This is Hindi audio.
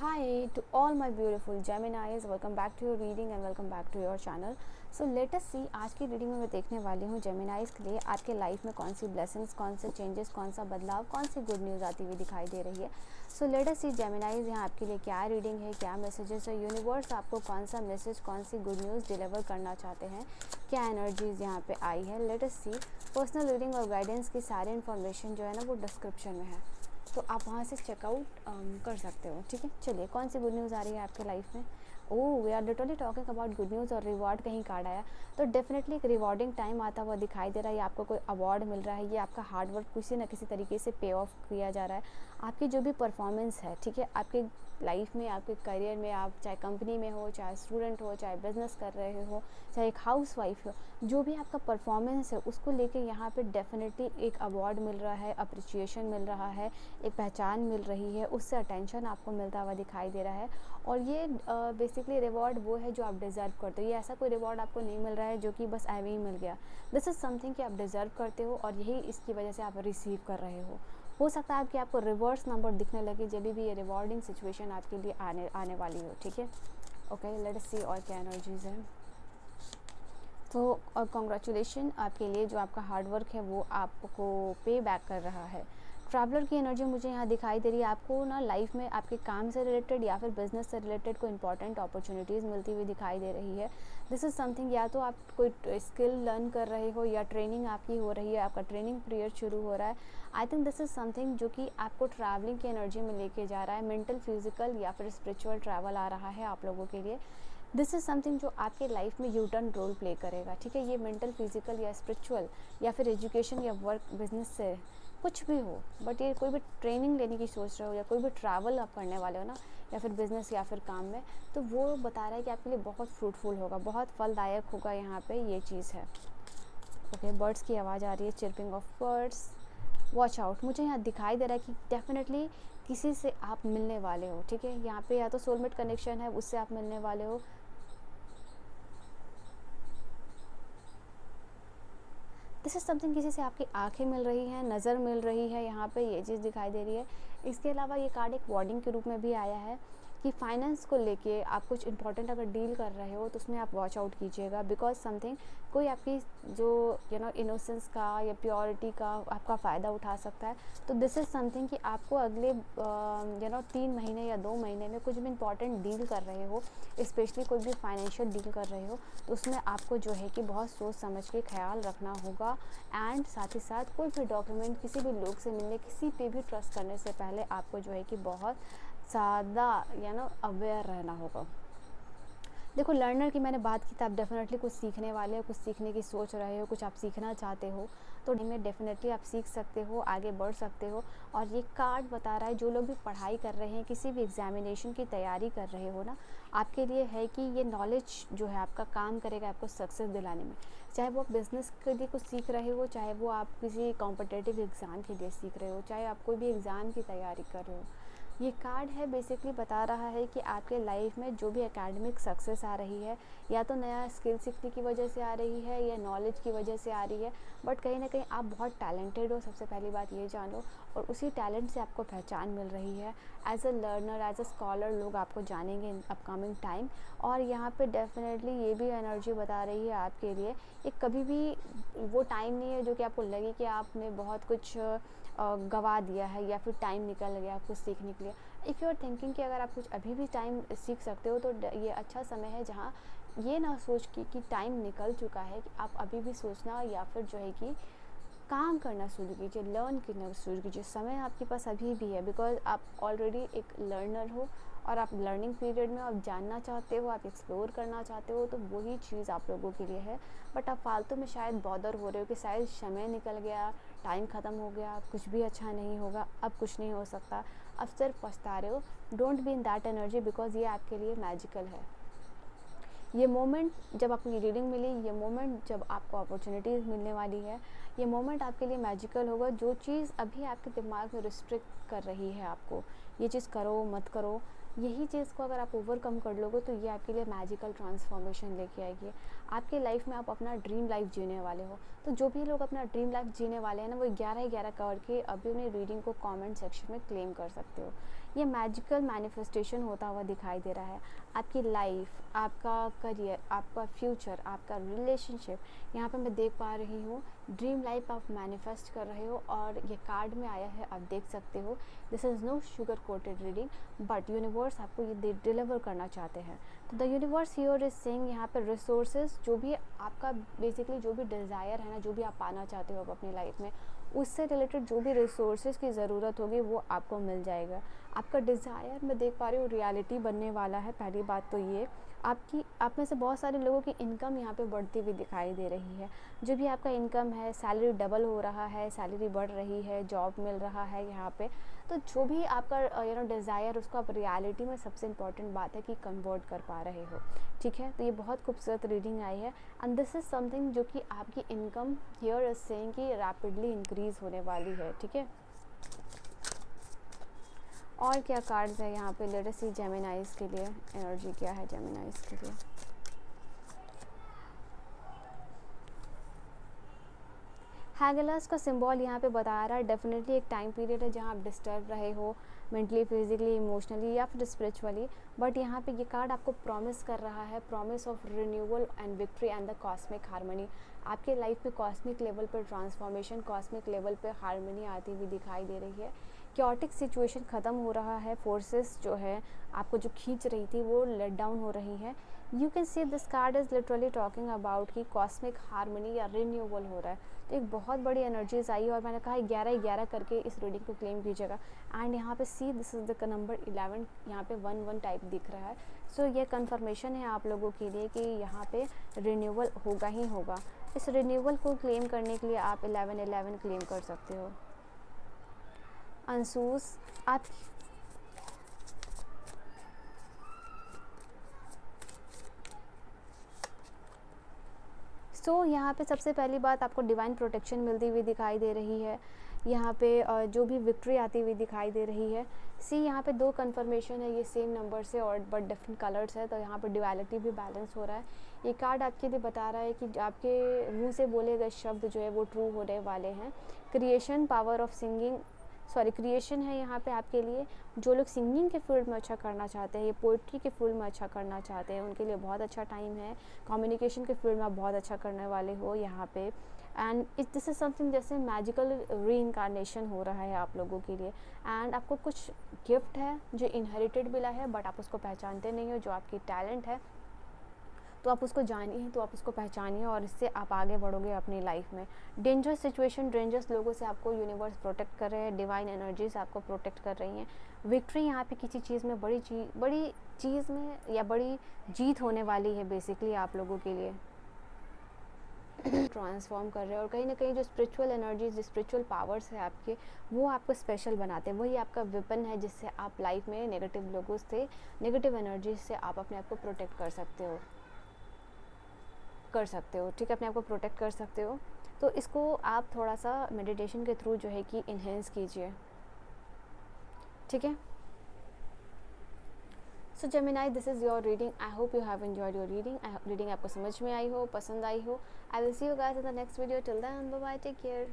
Hi to all my beautiful Geminis, welcome back to your reading and welcome back to your channel. So let us see, आज की रीडिंग में मैं देखने वाली हूँ Geminis के लिए आपके लाइफ में कौन सी ब्लेसिंग्स, कौन से चेंजेस, कौन सा बदलाव, कौन सी गुड न्यूज़ आती हुई दिखाई दे रही है. सो लेट अस सी Geminis, यहाँ आपके लिए क्या रीडिंग है, क्या मैसेजेस है, यूनिवर्स आपको कौन सा मैसेज, कौन सी गुड न्यूज़ डिलीवर करना चाहते हैं, क्या एनर्जीज यहाँ पे आई है. लेट अस सी. पर्सनल रीडिंग और गाइडेंस की सारी इन्फॉर्मेशन जो है ना वो डिस्क्रिप्शन में है, तो आप वहाँ से चेकआउट कर सकते हो. ठीक है, चलिए कौन सी गुड न्यूज़ आ रही है आपके लाइफ में. Oh, we are literally talking about good news और रिवॉर्ड कहीं कार्ड आया, तो डेफिनेटली एक रिवॉर्डिंग टाइम आता हुआ दिखाई दे रहा है. ये आपको कोई अवार्ड मिल रहा है, ये आपका हार्ड वर्क किसी न किसी तरीके से पे ऑफ किया जा रहा है. आपकी जो भी परफॉर्मेंस है, ठीक है, आपके लाइफ में, आपके करियर में, आप चाहे कंपनी में हो, चाहे स्टूडेंट हो, चाहे बिजनेस कर रहे हो, चाहे एक हाउस वाइफ हो, जो भी आपका परफॉर्मेंस है उसको लेके यहाँ पे डेफिनेटली एक अवार्ड मिल रहा है, अप्रिसिएशन मिल रहा है, एक पहचान मिल रही है, उससे अटेंशन आपको मिलता हुआ दिखाई दे रहा है. और ये बेसिकली रिवॉर्ड वो है जो आप डिज़र्व करते हो. ये ऐसा कोई रिवॉर्ड आपको नहीं मिल रहा है जो कि बस ऐवे ही मिल गया. दिस इज़ समथिंग कि आप डिज़र्व करते हो और यही इसकी वजह से आप रिसीव कर रहे हो सकता है कि आपको रिवर्स नंबर दिखने लगे जब भी ये रिवॉर्डिंग सिचुएशन आपके लिए आने वाली हो. ठीक है, ओके, लेट अस सी और क्या एनर्जीज है. तो और कॉन्ग्रेचुलेशन आपके लिए, जो आपका हार्ड वर्क है वो आपको पे बैक कर रहा है. ट्रैवलर की एनर्जी मुझे यहाँ दिखाई दे रही है. आपको ना लाइफ में आपके काम से रिलेटेड या फिर बिजनेस से रिलेटेड कोई इंपॉर्टेंट अपॉर्चुनिटीज़ मिलती हुई दिखाई दे रही है. दिस इज़ समथिंग, या तो आप कोई स्किल लर्न कर रहे हो या ट्रेनिंग आपकी हो रही है, आपका ट्रेनिंग पीरियड शुरू हो रहा है. I think this is something जो कि आपको ट्रैवलिंग की एनर्जी में लेके जा रहा है. मेंटल, फिजिकल या फिर स्पिरिचुअल ट्रैवल आ रहा है आप लोगों के लिए. दिस इज़ समथिंग जो आपके लाइफ में यू टर्न रोल प्ले करेगा. ठीक है, ये मेंटल, फिजिकल या स्पिरिचुअल या फिर एजुकेशन या वर्क, बिजनेस से कुछ भी हो, बट ये कोई भी ट्रेनिंग लेने की सोच रहे हो या कोई भी ट्रैवल आप करने वाले हो ना, या फिर बिज़नेस या फिर काम में, तो वो बता रहा है कि आपके लिए बहुत फ्रूटफुल होगा, बहुत फलदायक होगा. यहाँ पे ये चीज़ है. ओके, बर्ड्स की आवाज़ आ रही है, chirping of birds. Watch out मुझे यहाँ दिखाई दे रहा है कि डेफिनेटली किसी से आप मिलने वाले हो. ठीक है, यहाँ पे या तो सोलमेट कनेक्शन है, उससे आप मिलने वाले हो. दिस इज़ समथिंग, किसी से आपकी आंखें मिल रही हैं, नज़र मिल रही है, यहाँ पे ये चीज़ दिखाई दे रही है. इसके अलावा ये कार्ड एक वार्निंग के रूप में भी आया है कि फाइनेंस को लेके आप कुछ इंपॉर्टेंट अगर डील कर रहे हो तो उसमें आप वॉच आउट कीजिएगा. बिकॉज समथिंग, कोई आपकी जो इनोसेंस का या प्योरिटी का आपका फ़ायदा उठा सकता है. तो दिस इज़ समथिंग कि आपको अगले 3 महीने या 2 महीने में कुछ भी इंपॉर्टेंट डील कर रहे हो, स्पेशली कोई भी फाइनेंशियल डील कर रहे हो, तो उसमें आपको जो है कि बहुत सोच समझ के ख्याल रखना होगा. एंड साथ ही साथ कोई भी डॉक्यूमेंट किसी भी लोग से मिलने, किसी पे भी ट्रस्ट करने से पहले आपको जो है कि बहुत ज़्यादा अवेयर रहना होगा. देखो, लर्नर की मैंने बात की, तो आप डेफिनेटली कुछ सीखने वाले हो, कुछ सीखने की सोच रहे हो, कुछ आप सीखना चाहते हो, तो में डेफिनेटली आप सीख सकते हो, आगे बढ़ सकते हो. और ये कार्ड बता रहा है जो लोग भी पढ़ाई कर रहे हैं, किसी भी एग्जामिनेशन की तैयारी कर रहे हो ना, आपके लिए है कि ये नॉलेज जो है आपका काम करेगा आपको सक्सेस दिलाने में. चाहे वो आप बिज़नेस के लिए कुछ सीख रहे हो, चाहे वो आप किसी कॉम्पिटिटिव एग्ज़ाम के लिए सीख रहे हो, चाहे आप कोई भी एग्ज़ाम की तैयारी कर रहे हो. ये कार्ड है बेसिकली बता रहा है कि आपके लाइफ में जो भी एकेडमिक सक्सेस आ रही है, या तो नया स्किल सीखने की वजह से आ रही है या नॉलेज की वजह से आ रही है, बट कहीं ना कहीं आप बहुत टैलेंटेड हो. सबसे पहली बात ये जानो, और उसी टैलेंट से आपको पहचान मिल रही है. As a learner, as a scholar लोग आपको जानेंगे इन अपकमिंग टाइम. और यहाँ पे डेफिनेटली ये भी एनर्जी बता रही है आपके लिए, एक कभी भी वो टाइम नहीं है जो कि आपको लगे कि आपने बहुत कुछ गवा दिया है या फिर टाइम निकल गया कुछ सीखने के लिए. इफ़ यू आर थिंकिंग कि अगर आप कुछ अभी भी टाइम सीख सकते हो, तो ये अच्छा समय है जहाँ ये ना सोच कि टाइम निकल चुका है, कि आप अभी भी सोचना या फिर जो है कि काम करना शुरू कीजिए, लर्न करना शुरू कीजिए. समय आपके पास अभी भी है, बिकॉज आप ऑलरेडी एक लर्नर हो और आप लर्निंग पीरियड में, आप जानना चाहते हो, आप एक्सप्लोर करना चाहते हो, तो वही चीज़ आप लोगों के लिए है. बट आप फालतू में शायद बॉदर हो रहे हो कि शायद समय निकल गया, टाइम ख़त्म हो गया, कुछ भी अच्छा नहीं होगा, अब कुछ नहीं हो सकता, अब सिर्फ पछता रहे हो. Don't be in that energy, because ये आपके लिए मैजिकल है. ये मोमेंट जब आपको ये रीडिंग मिली, ये मोमेंट जब आपको अपॉर्चुनिटीज़ मिलने वाली है, ये मोमेंट आपके लिए मैजिकल होगा. जो चीज़ अभी आपके दिमाग में रिस्ट्रिक्ट कर रही है आपको, ये चीज़ करो मत करो, यही चीज़ को अगर आप ओवरकम कर लोगे तो ये आपके लिए मैजिकल ट्रांसफॉर्मेशन लेके आएगी. आपके लाइफ में आप अपना ड्रीम लाइफ जीने वाले हो. तो जो भी लोग अपना ड्रीम लाइफ जीने वाले हैं ना, वो 11/11 करके अभी उन्हें रीडिंग को कमेंट सेक्शन में क्लेम कर सकते हो. ये मैजिकल मैनिफेस्टेशन होता हुआ दिखाई दे रहा है। आपकी लाइफ, आपका करियर, आपका फ्यूचर, आपका रिलेशनशिप, यहाँ पे मैं देख पा रही हूँ ड्रीम लाइफ आप मैनिफेस्ट कर रहे हो। और ये कार्ड में आया है, आप देख सकते हो। This is no sugar coated reading, but universe आपको ये डिलीवर करना चाहते हैं। तो the universe here is saying यहाँ पे रिसोर्सेज, जो भी आपका बेसिकली जो भी डिज़ायर है ना, जो भी आप पाना चाहते हो अपनी लाइफ में, उससे रिलेटेड जो भी रिसोर्सेज की ज़रूरत होगी वो आपको मिल जाएगा। आपका डिज़ायर मैं देख पा रही हूँ रियलिटी बनने वाला है। पहली बात तो ये, आप में से बहुत सारे लोगों की इनकम यहाँ पे बढ़ती हुई दिखाई दे रही है। जो भी आपका इनकम है, सैलरी डबल हो रहा है, सैलरी बढ़ रही है, जॉब मिल रहा है यहाँ पे। तो जो भी आपका डिज़ायर, उसको आप रियलिटी में, सबसे इम्पॉर्टेंट बात है कि कन्वर्ट कर पा रहे हो। ठीक है, तो ये बहुत खूबसूरत रीडिंग आई है। एंड दिस इज़ समथिंग जो कि आपकी इनकम हियर इज सेइंग कि रैपिडली इंक्रीज़ होने वाली है। ठीक है, और क्या कार्ड्स है यहाँ पे? लेट अस सी जेमिनाइज के लिए एनर्जी क्या है जेमिनाइज के लिए। हैगलर्स का सिंबल यहाँ पे बता रहा है डेफिनेटली एक टाइम पीरियड है जहाँ आप डिस्टर्ब रहे हो मेंटली, फिजिकली, इमोशनली या फिर स्पिरिचुअली। बट यहाँ पे ये कार्ड आपको प्रॉमिस कर रहा है, promise of renewal and victory and the cosmic harmony. आपके लाइफ में कॉस्मिक लेवल पर ट्रांसफॉर्मेशन, कॉस्मिक लेवल पे हार्मनी आती हुई दिखाई दे रही है। क्योटिक सिचुएशन ख़त्म हो रहा है, फोर्सेस जो है आपको जो खींच रही थी वो लेट डाउन हो रही है। You can see this card is literally talking about कि कॉस्मिक हार्मनी या रिन्यूअल हो रहा है। तो एक बहुत बड़ी एनर्जीज आई, और मैंने कहा 11-11 करके इस रीडिंग को क्लेम कीजिएगा। एंड यहाँ पे see this is the number 11, यहाँ पे 1-1 टाइप दिख रहा है। सो ये कन्फर्मेशन है आप लोगों के लिए कि यहाँ पे रिन्यूअल होगा ही होगा। इस रिन्यूअल को क्लेम करने के लिए आप 11-11 क्लेम कर सकते हो। अंसूस, आप यहाँ पे सबसे पहली बात आपको डिवाइन प्रोटेक्शन मिलती हुई दिखाई दे रही है। यहाँ पे जो भी विक्ट्री आती हुई दिखाई दे रही है। यहाँ पे 2 कन्फर्मेशन है, ये सेम नंबर से और बट डिफरेंट कलर्स है, तो यहाँ पे डुअलिटी भी बैलेंस हो रहा है। ये कार्ड आपके लिए बता रहा है कि आपके मुंह से बोले गए शब्द जो है वो ट्रू होने वाले हैं। Creation, power of singing, creation है यहाँ पे आपके लिए। जो लोग सिंगिंग के फील्ड में अच्छा करना चाहते हैं, ये पोइट्री के फील्ड में अच्छा करना चाहते हैं, उनके लिए बहुत अच्छा टाइम है। कम्युनिकेशन के फील्ड में आप बहुत अच्छा करने वाले हो यहाँ पे। एंड दिस इज़ समथिंग जैसे मैजिकल री-इनकारनेशन हो रहा है आप लोगों के लिए। एंड आपको कुछ गिफ्ट है जो इनहेरिटेड मिला है, बट आप उसको पहचानते नहीं हो। जो आपकी टैलेंट है तो आप उसको जानिए, तो आप उसको पहचानिए और इससे आप आगे बढ़ोगे अपनी लाइफ में। डेंजरस सिचुएशन, डेंजरस लोगों से आपको यूनिवर्स प्रोटेक्ट कर रहे हैं, डिवाइन एनर्जीज आपको प्रोटेक्ट कर रही हैं। विक्ट्री यहाँ पे किसी चीज़ में, बड़ी चीज़ में या बड़ी जीत होने वाली है बेसिकली आप लोगों के लिए। ट्रांसफॉर्म कर रहे हैं, और कहीं ना कहीं जो स्पिरिचुअल एनर्जीज, जो स्पिरिचुअल पावर्स है आपके, वो आपको स्पेशल बनाते हैं। वही आपका वेपन है जिससे आप लाइफ में नेगेटिव लोगों से, नेगेटिव एनर्जीज से आप अपने आप को प्रोटेक्ट कर सकते हो। ठीक है, अपने आप को प्रोटेक्ट कर सकते हो। तो इसको आप थोड़ा सा मेडिटेशन के थ्रू जो है कि इन्हेंस कीजिए। ठीक है, so Gemini, this is your reading. I hope you have enjoyed your reading. Reading आपको समझ में आई हो, पसंद आई हो। I will see you guys in the next video. Till then, bye bye, take care.